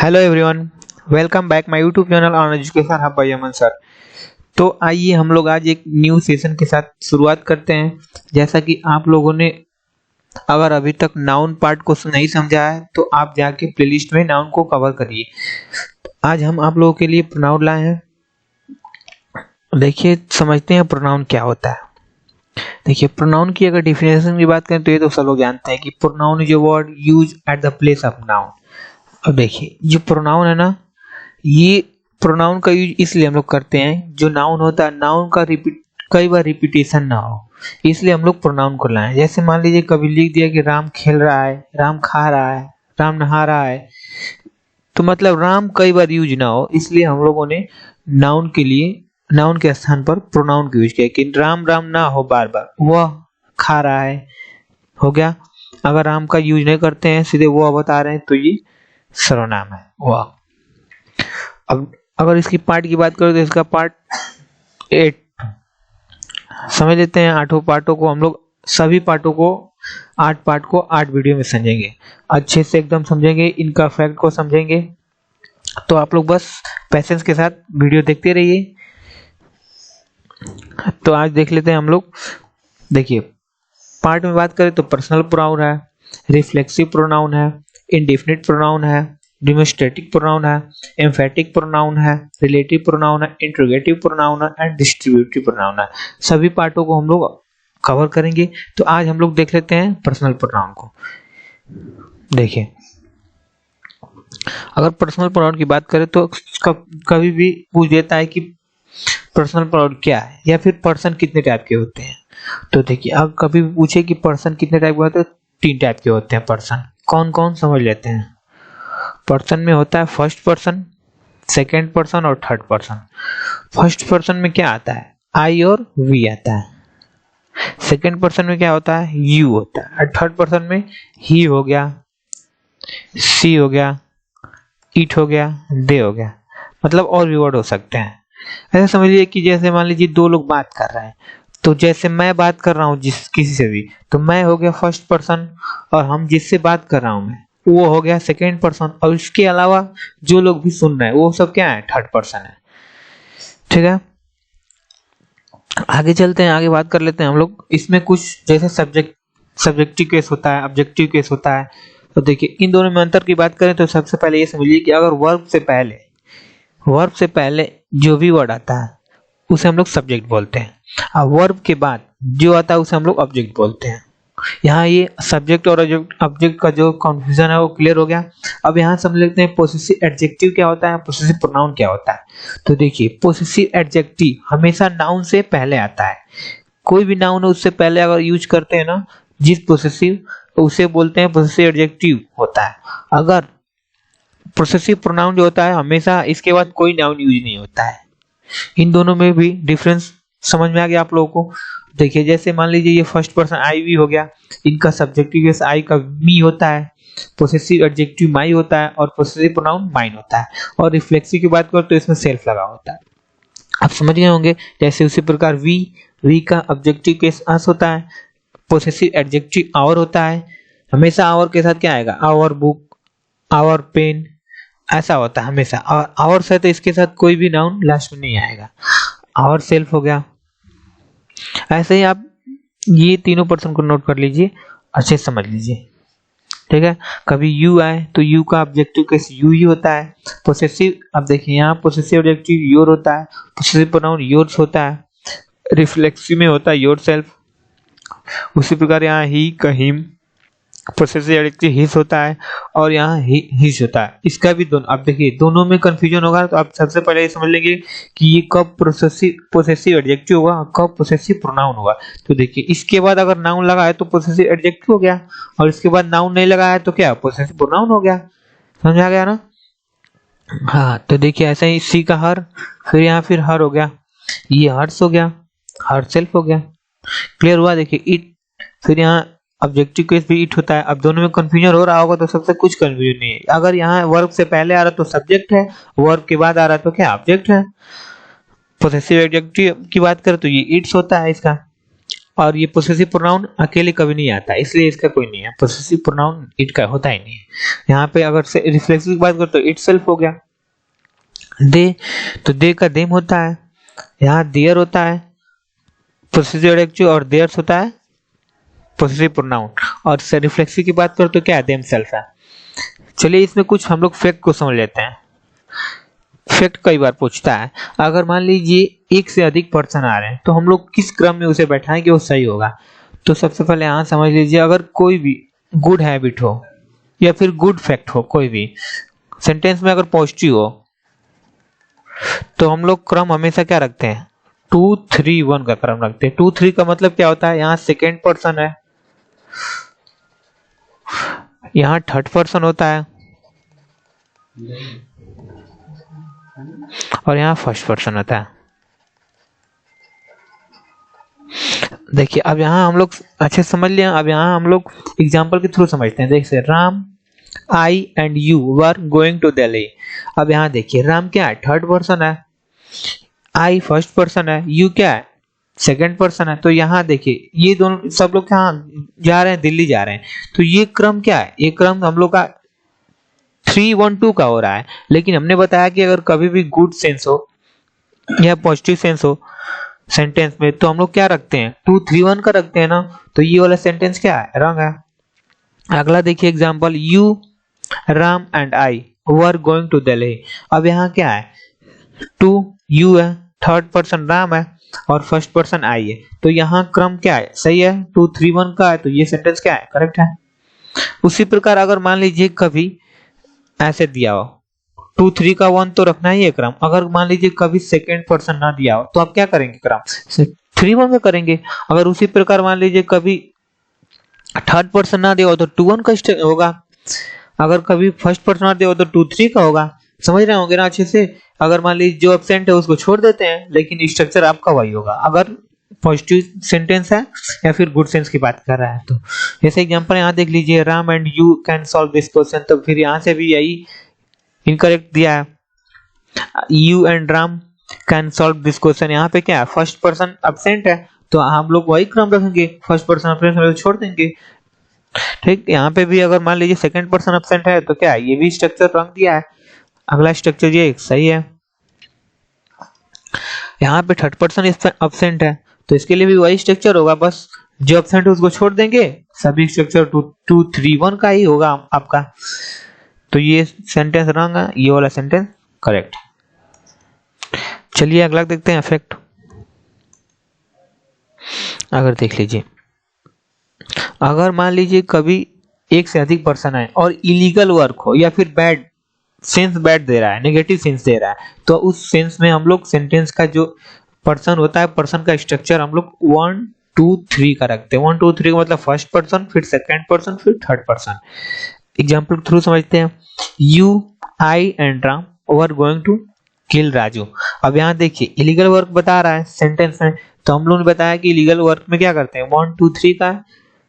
Hello everyone, welcome back my YouTube channel on education hub by Aman sir. तो आइए हम लोग आज एक न्यू सेशन के साथ शुरुआत करते हैं। जैसा कि आप लोगों ने अगर अभी तक नाउन पार्ट को नहीं समझा है तो आप जाके प्लेलिस्ट में नाउन को कवर करिए। आज हम आप लोगों के लिए प्रोनाउन लाए हैं। देखिए, समझते हैं प्रोनाउन क्या होता है। देखिए, प्रोनाउन की अगर डिफिनेशन की बात करें तो ये तो सब लोग जानते हैं कि pronoun is a word use at the place of noun. अब देखिए, जो प्रोनाउन है ना, ये प्रोनाउन का यूज इसलिए हम लोग करते हैं, जो नाउन होता है नाउन का कई बार रिपीटेशन ना हो, इसलिए हम लोग प्रोनाउन को लाए। जैसे मान लीजिए कभी लिख दिया कि राम खेल रहा है, राम खा रहा है, राम नहा रहा है, तो मतलब राम कई बार यूज ना हो, इसलिए हम लोगों ने नाउन के लिए नाउन के स्थान पर प्रोनाउन का यूज किया कि राम राम ना हो बार बार, वह खा रहा है, हो गया। अगर राम का यूज नहीं करते हैं, सीधे वह बता रहे हैं, तो ये सर्वनाम है वह। अब अगर इसकी पार्ट की बात करें तो इसका पार्ट 8 समझ लेते हैं। 8 पार्टों को हम लोग सभी पार्टों को 8 पार्ट को 8 वीडियो में समझेंगे, अच्छे से एकदम समझेंगे, इनका फैक्ट को समझेंगे। तो आप लोग बस पेशेंस के साथ वीडियो देखते रहिए। तो आज देख लेते हैं हम लोग। देखिए, पार्ट में बात करें तो पर्सनल प्रोनाउन है, रिफ्लेक्सिव प्रोनाउन है, इंडेफिनिट प्रोनाउन है, डेमोस्ट्रेटिव प्रोनाउन है, एम्फेटिक प्रोनाउन है, रिलेटिव प्रोनाउन है, इंट्रोगेटिव प्रोनाउन है एंड डिस्ट्रीब्यूटिव प्रोनाउन है। सभी पार्टों को हम लोग कवर करेंगे। तो आज हम लोग देख लेते हैं पर्सनल प्रोनाउन को। देखिए, अगर पर्सनल प्रोनाउन की बात करें तो कभी भी पूछ देता है कि पर्सनल प्रोनाउन क्या है या फिर पर्सन कितने टाइप के होते हैं। तो देखिए, अगर कभी भी पूछे कि पर्सन कितने टाइप के होते हैं, 3 टाइप के होते हैं पर्सन। कौन कौन समझ लेते हैं। पर्सन में होता है फर्स्ट पर्सन, सेकंड पर्सन और थर्ड पर्सन। फर्स्ट पर्सन में क्या आता है, आई और वी आता है। सेकंड पर्सन में क्या होता है, यू होता है। और थर्ड पर्सन में ही हो गया, सी हो गया, इट हो गया, दे हो गया, मतलब और भी वर्ड हो सकते हैं। ऐसा समझिए कि जैसे मान लीजिए 2 लोग बात कर रहे हैं, तो जैसे मैं बात कर रहा हूँ जिस किसी से भी, तो मैं हो गया फर्स्ट पर्सन, और हम जिससे बात कर रहा हूँ मैं, वो हो गया सेकेंड पर्सन, और इसके अलावा जो लोग भी सुन रहे हैं वो सब क्या है, थर्ड पर्सन है। ठीक है, आगे चलते हैं, आगे बात कर लेते हैं हम लोग। इसमें कुछ जैसे सब्जेक्टिव केस होता है, ऑब्जेक्टिव केस होता है। तो देखिए, इन दोनों में अंतर की बात करें तो सबसे पहले ये समझिए कि अगर वर्ब से पहले जो भी वर्ड आता है उसे हम लोग सब्जेक्ट बोलते हैं, और वर्ब के बाद जो आता है उसे हम लोग ऑब्जेक्ट बोलते हैं। यहाँ ये सब्जेक्ट और ऑब्जेक्ट का जो कंफ्यूजन है वो क्लियर हो गया। अब यहाँ समझ लेते हैं पोसेसिव एडजेक्टिव क्या होता है, पोसेसिव प्रोनाउन क्या होता है। तो देखिए, पोसेसिव एडजेक्टिव हमेशा नाउन से पहले आता है। कोई भी नाउन है उससे पहले अगर यूज करते हैं ना जिस पोसेसिव, तो उसे बोलते हैं पोसेसिव एडजेक्टिव होता है। अगर पोसेसिव प्रोनाउन जो होता है हमेशा इसके बाद कोई नाउन यूज नहीं होता है। इन दोनों में भी डिफरेंस समझ में आ गया आप लोगों को। देखिए, जैसे मान लीजिए ये फर्स्ट पर्सन आई वी हो गया, इनका सब्जेक्टिव केस आई का मी होता है, पोसेसिव एडजेक्टिव माई होता है, और पोसेसिव प्रोनाउन माइन होता है। और रिफ्लेक्सिव की बात करो तो इसमें सेल्फ लगा होता है। आप समझ गए होंगे। जैसे उसी प्रकार वी का ऑब्जेक्टिव केस अस होता है, पोसेसिव एडजेक्टिव आवर होता है। हमेशा आवर के साथ क्या आएगा, आवर बुक, आवर पेन, ऐसा होता है हमेशा। और आवर से तो इसके साथ कोई भी नाउन लास्ट में नहीं आएगा। आवर सेल्फ हो गया। ऐसे ही आप ये तीनों पर्सन को नोट कर लीजिए, अच्छे से समझ लीजिए। ठीक है, कभी यू आए तो यू का ऑब्जेक्टिव केस यू ही होता है। पोसेसिव, अब देखिए यहाँ पोसेसिव एडजेक्टिव योर होता है, पोसेसिव प्रोनाउन योर्स होता है, रिफ्लेक्सिव में होता है योरसेल्फ। उसी प्रकार यहाँ ही का हिम, पोसेसिव एडजेक्टिव हिज होता है, और यहाँ हिज होता है। इसका भी दोनों, अब देखिए दोनों में कंफ्यूजन होगा, तो आप सबसे पहले ये समझ लेंगे कि ये कब पोसेसिव एडजेक्टिव होगा, कब पोसेसिव प्रोनाउन होगा। तो देखिए, इसके बाद अगर नाउन लगा है तो पोसेसिव एडजेक्टिव हो गया, और इसके बाद नाउन नहीं लगा है तो क्या, पोसेसिव प्रोनाउन हो गया। समझ आ गया ना। हाँ, तो देखिए ऐसा ही सी का हर, फिर यहाँ फिर हर हो गया, ये हर्स हो गया, हर सेल्फ हो गया। क्लियर हुआ। देखिए इट, फिर यहाँ ऑब्जेक्टिव केस भी इट होता है। अब दोनों में कंफ्यूजन हो रहा होगा तो सबसे कुछ कंफ्यूजन नहीं है। अगर यहाँ वर्ब से पहले आ रहा तो सब्जेक्ट है, वर्ब के बाद आ रहा तो क्या, ऑब्जेक्ट है। पोसेसिव एडजेक्टिव की बात करें तो ये इट्स होता है इसका। और ये पोसेसिव प्रोनाउन अकेले कभी नहीं आता, इसलिए इसका कोई नहीं है। पोसेसिव प्रोनाउन इट का होता ही नहीं है। यहाँ पे अगर से रिफ्लेक्सिव की बात करो तो इटसेल्फ हो गया। दे, तो दे का देम होता है। यहाँ देयर होता है पोसेसिव एडजेक्टिव और देयर्स होता है पोसेसिव प्रोनाउन। और से रिफ्लेक्सिव की बात करो तो क्या है, देमसेल्फ है। चलिए इसमें कुछ हम लोग फैक्ट को समझ लेते हैं। फैक्ट कई बार पूछता है, अगर मान लीजिए एक से अधिक पर्सन आ रहे हैं तो हम लोग किस क्रम में उसे बैठाएंगे वो सही होगा। तो सबसे पहले यहाँ समझ लीजिए, अगर कोई भी गुड हैबिट हो या फिर गुड फैक्ट हो, कोई भी सेंटेंस में अगर पॉजिटिव हो तो हम लोग क्रम हमेशा क्या रखते हैं, 2 3 1 का क्रम रखते हैं। 2 3 का मतलब क्या होता है, यहाँ सेकेंड पर्सन है, यहाँ थर्ड पर्सन होता है और यहाँ फर्स्ट पर्सन होता है। देखिए अब यहाँ हम लोग अच्छे समझ लिया। अब यहाँ हम लोग एग्जाम्पल के थ्रू समझते हैं। देखिए Ram, I and you were going to Delhi. अब यहाँ देखिए राम क्या है, थर्ड पर्सन है, आई फर्स्ट पर्सन है, यू क्या है, सेकंड पर्सन है। तो यहाँ देखिए ये दोनों सब लोग कहाँ जा रहे हैं, दिल्ली जा रहे हैं। तो ये क्रम क्या है, ये क्रम हम लोग का 3 1 2 का हो रहा है। लेकिन हमने बताया कि अगर कभी भी गुड सेंस हो या पॉजिटिव सेंस हो सेंटेंस में तो हम लोग क्या रखते हैं, 2 3 1 का रखते हैं ना। तो ये वाला सेंटेंस क्या है, रॉन्ग है। अगला देखिए example, you Ram and I were going to Delhi. अब यहाँ क्या है, 2 यू है, थर्ड पर्सन राम है और फर्स्ट पर्सन आई है। तो यहाँ क्रम क्या है, सही है, 2 3 1 का है। तो ये सेंटेंस क्या है, करेक्ट है। उसी प्रकार अगर मान लीजिए कभी ऐसे दिया हो, 2 3 का 1 तो रखना ही है क्रम। अगर मान लीजिए कभी सेकेंड पर्सन ना दिया हो तो आप क्या करेंगे, क्रम 3 1 का करेंगे। अगर उसी प्रकार मान लीजिए कभी थर्ड पर्सन ना दिया हो तो 2 1 का होगा। अगर कभी फर्स्ट पर्सन ना दिया हो तो 2 3 का होगा। समझ रहे होंगे ना अच्छे से। अगर मान लीजिए जो एब्सेंट है उसको छोड़ देते हैं, लेकिन स्ट्रक्चर आपका वही होगा अगर पॉजिटिव सेंटेंस है या फिर गुड सेंस की बात कर रहा है तो। जैसे एग्जांपल यहाँ देख लीजिए, Ram and you can solve this question. तो फिर यहाँ से भी यही इनकरेक्ट दिया है, you and Ram can solve this question. यहाँ पे क्या है, फर्स्ट पर्सन एब्सेंट है तो हम लोग वही क्रम रखेंगे, फर्स्ट पर्सन एब्सेंट छोड़ देंगे। ठीक, यहाँ पे भी अगर मान लीजिए सेकंड पर्सन एब्सेंट है तो क्या है, ये भी स्ट्रक्चर रख दिया है। अगला स्ट्रक्चर ये सही है। यहाँ पे थर्ड पर्सन एब्सेंट है तो इसके लिए भी वही स्ट्रक्चर होगा, बस जो एब्सेंट है उसको छोड़ देंगे। सभी स्ट्रक्चर 2 3 1 का ही होगा आपका। तो ये सेंटेंस रॉन्ग है, ये वाला सेंटेंस करेक्ट। चलिए अगला देखते हैं, इफेक्ट। अगर देख लीजिए, अगर मान लीजिए कभी एक से अधिक पर्सन है और इलीगल वर्क हो या फिर बैड सेंस बैड दे रहा है, नेगेटिव सेंस दे रहा है, तो उस सेंस में हम लोग सेंटेंस का जो पर्सन होता है, पर्सन का स्ट्रक्चर हम लोग 1 2 3 का रखते हैं। 1 2 3 का मतलब फर्स्ट पर्सन, फिर सेकंड पर्सन, फिर थर्ड पर्सन। एग्जाम्पल थ्रू समझते हैं, you I and Ram were going to kill Raju. अब यहाँ देखिए इलीगल वर्क बता रहा है सेंटेंस में, तो हम लोगों ने बताया कि इलीगल वर्क में क्या करते हैं, 1 2 3 का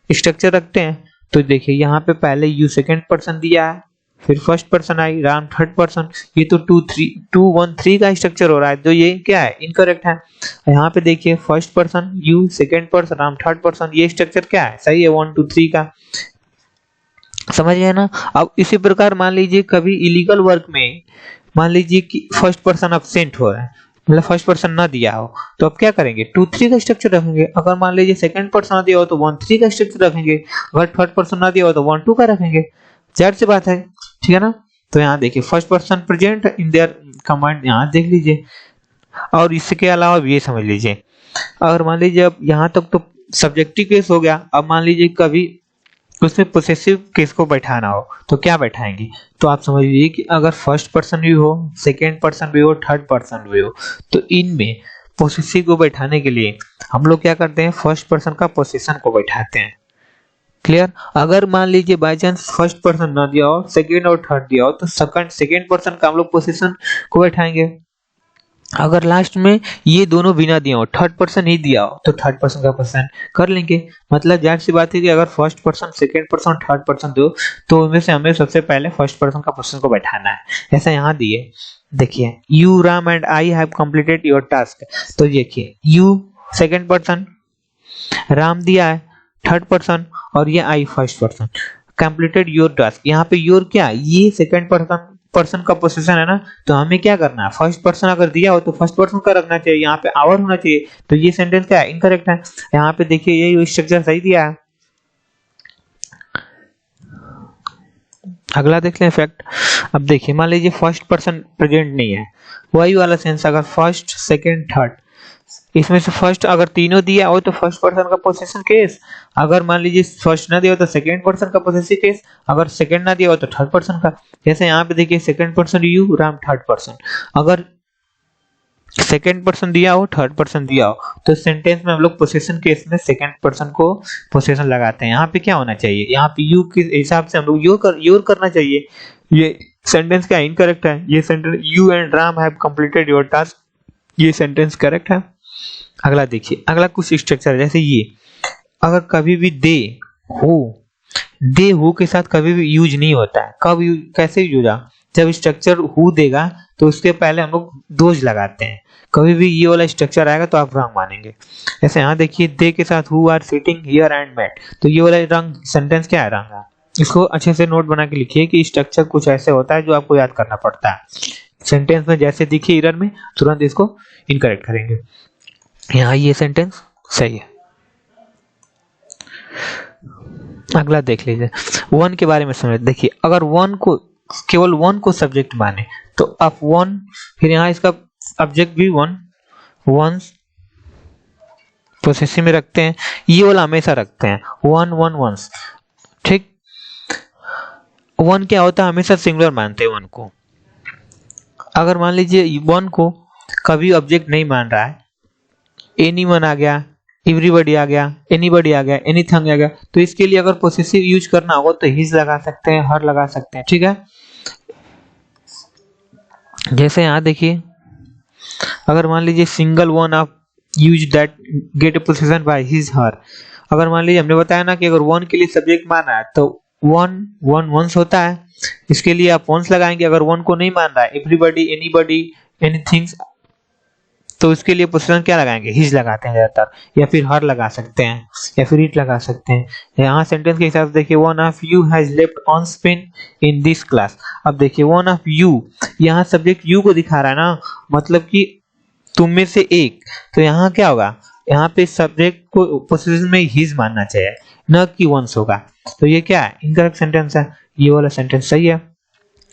स्ट्रक्चर रखते हैं। तो देखिए यहाँ पे पहले यू सेकंड पर्सन दिया है, फिर first person I, Ram third person. ये तो 2 1 3 का स्ट्रक्चर हो रहा है, तो ये क्या है, इनकरेक्ट है। यहाँ पे देखिए first person you second person Ram third person, ये स्ट्रक्चर क्या है, सही है, 1 2 3 का। समझ गए ना। अब इसी प्रकार मान लीजिए कभी इलीगल वर्क में मान लीजिए कि फर्स्ट पर्सन एब्सेंट हो रहा है, मतलब फर्स्ट पर्सन ना दिया हो, तो अब क्या करेंगे, 2 3 का स्ट्रक्चर रखेंगे। अगर मान लीजिए सेकंड पर्सन ना दिया हो तो 1 3 का स्ट्रक्चर रखेंगे। अगर थर्ड पर्सन ना दिया हो तो 1 2 का रखेंगे। जाहिर सी बात है, ठीक है ना। तो यहाँ देखिए first person present in their command, यहाँ देख लीजिए। और इसके अलावा भी ये समझ लीजिए, अगर मान लीजिए अब यहाँ तक तो सब्जेक्टिव केस हो गया। अब मान लीजिए कभी उसमें पोसेसिव केस को बैठाना हो तो क्या बैठाएंगे, तो आप समझ लीजिए कि अगर फर्स्ट पर्सन भी हो, सेकेंड पर्सन भी हो, थर्ड पर्सन भी हो, तो इनमें पोसेसिव को बैठाने के लिए हम लोग क्या करते हैं, फर्स्ट पर्सन का पोजीशन को बैठाते हैं। क्लियर। अगर मान लीजिए बाय चांस फर्स्ट पर्सन ना दिया हो, सेकेंड और थर्ड दिया हो, तो सेकेंड पर्सन का हम लोग पोजीशन को बैठाएंगे। अगर लास्ट में ये दोनों बिना दिया हो, थर्ड पर्सन ही दिया हो, तो थर्ड पर्सन का पोजीशन कर लेंगे। मतलब जाहिर सी बात है कि अगर first person, second person, third person दो, तो उनमें से हमें सबसे पहले फर्स्ट पर्सन का पोजीशन को बैठाना है। ऐसा यहाँ दिए, देखिए you Ram and I have completed your task. तो देखिए यू सेकेंड पर्सन, राम दिया है थर्ड पर्सन और ये I first person. Completed your task, यहाँ पे योर क्या है, ये सेकंड पर्सन का पोजीशन है ना, तो हमें क्या करना है, फर्स्ट पर्सन अगर दिया हो तो फर्स्ट पर्सन का रखना चाहिए, यहाँ पे आवर होना चाहिए, तो ये सेंटेंस क्या है, इनकरेक्ट है। यहाँ पे देखिए ये स्ट्रक्चर सही दिया है। अगला देख लें फैक्ट। अब देखिए मान लीजिए फर्स्ट पर्सन प्रेजेंट नहीं है, वही वाला सेंस अगर फर्स्ट सेकंड थर्ड, इसमें से फर्स्ट अगर तीनों दिया हो तो फर्स्ट पर्सन का पोसेसिव केस, अगर मान लीजिए फर्स्ट ना दिया हो तो सेकंड पर्सन का पोसेसिव केस, अगर सेकंड ना दिया हो तो थर्ड पर्सन का। जैसे यहाँ पे देखिए second person you, Ram third person, अगर सेकंड पर्सन दिया हो थर्ड पर्सन दिया हो तो सेंटेंस में हम लोग पोसेशन केस में सेकंड पर्सन को पोसेशन लगाते हैं। यहाँ पे क्या होना चाहिए, यहाँ पे यू के हिसाब से हम लोग योर करना चाहिए। ये सेंटेंस क्या इनकरेक्ट है, ये sentence you and Ram have completed your task, ये सेंटेंस करेक्ट है। अगला देखिए, अगला कुछ स्ट्रक्चर जैसे ये, अगर कभी भी दे हु के साथ कभी भी यूज नहीं होता है, कब यूज कैसे यूज होगा, जब स्ट्रक्चर हु देगा तो उसके पहले हम लोग दोज लगाते हैं, कभी भी ये वाला स्ट्रक्चर आएगा तो आप रंग मानेंगे। जैसे यहाँ देखिए दे के साथ who are sitting here and met, तो ये वाला रंग सेंटेंस क्या है, रंग है। इसको अच्छे से नोट बना के लिखिए कि स्ट्रक्चर कुछ ऐसे होता है जो आपको याद करना पड़ता है। सेंटेंस में जैसे दिखिए एरर में तुरंत इसको इनकरेक्ट करेंगे। यहाँ ये सेंटेंस सही है। अगला देख लीजिए, वन के बारे में समझ। देखिए अगर वन को केवल वन को सब्जेक्ट माने तो आप वन, फिर यहाँ इसका ऑब्जेक्ट भी वन, वंस पोसेसिव में रखते हैं, ये वाला हमेशा रखते हैं वन वन वंस, ठीक। वन क्या होता है, हमेशा सिंगुलर मानते हैं वन को। अगर मान लीजिए वन को कभी ऑब्जेक्ट नहीं मान रहा है, एनीवन आ गया, एवरीबॉडी आ गया, एनीबॉडी आ गया, एनीथिंग आ गया, तो इसके लिए अगर पोसेसिव यूज करना होगा तो हिज लगा सकते हैं, हर लगा सकते हैं, ठीक है। जैसे यहाँ देखिए, अगर मान लीजिए single one of use that get A possession by his her, अगर मान लीजिए हमने बताया ना कि अगर वन के लिए सब्जेक्ट माना है तो वन वन वंस होता है, इसके लिए आप वंस लगाएंगे। अगर वन को नहीं मान रहा है, एवरीबॉडी, एनीबॉडी, एनीथिंग, तो इसके लिए पोजीशन क्या लगाएंगे, हिज लगाते हैं ज्यादातर, या फिर हर लगा सकते हैं, या फिर इट लगा सकते हैं। यहाँ सेंटेंस के हिसाब से देखिए, one of you has left on Spain in this class. अब देखिए वन ऑफ यू, यहाँ सब्जेक्ट यू को दिखा रहा है ना, मतलब कि तुम में से एक, तो यहाँ क्या होगा, यहाँ पे सब्जेक्ट को पोजीशन में हिज मानना चाहिए, न कि वंस होगा। तो ये क्या है, इनकरेक्ट सेंटेंस है, ये वाला सेंटेंस सही है।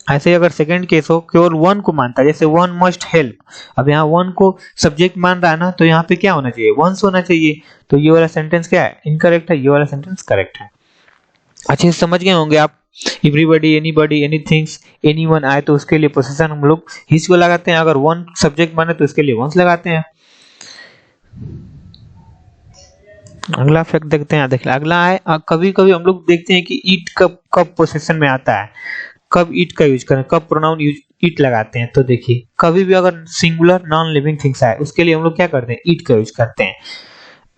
ऐसे ही अगर सेकंड केस हो, केवल वन को मानता है, जैसे वन मस्ट हेल्प, अब यहाँ वन को सब्जेक्ट मान रहा है ना, तो यहाँ पे क्या होना चाहिए, वंस होना चाहिए, तो ये वाला सेंटेंस क्या है, इनकरेक्ट है, ये वाला सेंटेंस करेक्ट है। अच्छे से समझ गए होंगे आप। एवरीबॉडी, एनीबॉडी, एनीथिंग्स, एनीवन आए तो उसके लिए पोजीशन हम लोग हिज को लगाते हैं, अगर वन सब्जेक्ट माने तो इसके लिए वंस लगाते हैं। अगला फैक्ट देखते हैं, देखिए अगला है, कभी कभी हम लोग देखते हैं कि ईट कब कब पोजीशन में आता है, कब ईट का यूज करें, कब प्रोनाउन यूज ईट लगाते हैं। तो देखिए कभी भी अगर सिंगुलर नॉन लिविंग थिंग्स आए उसके लिए हम लोग क्या करते हैं, ईट का यूज करते हैं।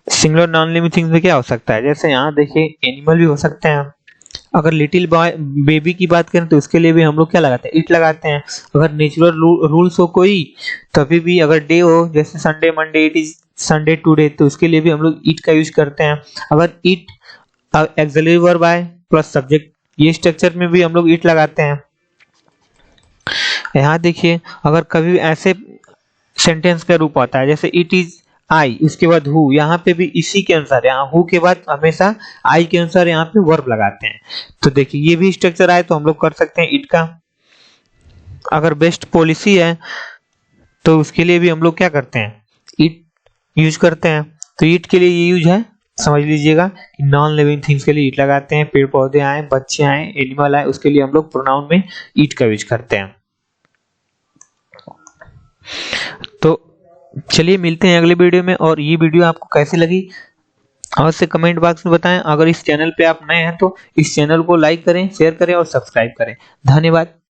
सिंगुलर नॉन लिविंग थिंग्स में क्या हो सकता है, जैसे यहाँ देखिए एनिमल भी हो सकते हैं। अगर लिटिल बॉय बेबी की बात करें तो उसके लिए भी हम लोग क्या लगाते हैं, ईट लगाते हैं। अगर नेचुरल रूल्स हो कोई, तभी भी अगर डे हो, जैसे Sunday Monday, it is Sunday today, तो उसके लिए भी हम लोग ईट का यूज करते हैं। अगर ईट एक्सिलरी वर्ब आए प्लस सब्जेक्ट, ये स्ट्रक्चर में भी हम लोग ईट लगाते हैं। यहाँ देखिए अगर कभी ऐसे सेंटेंस का रूप आता है, जैसे इट इज आई, उसके बाद हु, यहाँ पे भी इसी के अनुसार, यहाँ हु के बाद हमेशा आई के अनुसार यहाँ पे वर्ब लगाते हैं। तो देखिए ये भी स्ट्रक्चर आए तो हम लोग कर सकते हैं इट का। अगर बेस्ट पॉलिसी है तो उसके लिए भी हम लोग क्या करते हैं, इट यूज करते हैं। तो इट के लिए ये यूज है, समझ लीजिएगा कि नॉन लिविंग थिंग्स के लिए ईट लगाते हैं, पेड़ पौधे आए, बच्चे आए, एनिमल आए, उसके लिए हम लोग प्रोनाउन में ईट का यूज करते हैं। तो चलिए मिलते हैं अगले वीडियो में, और ये वीडियो आपको कैसी लगी अवश्य कमेंट बॉक्स में बताएं। अगर इस चैनल पे आप नए हैं तो इस चैनल को लाइक करें, शेयर करें और सब्सक्राइब करें। धन्यवाद।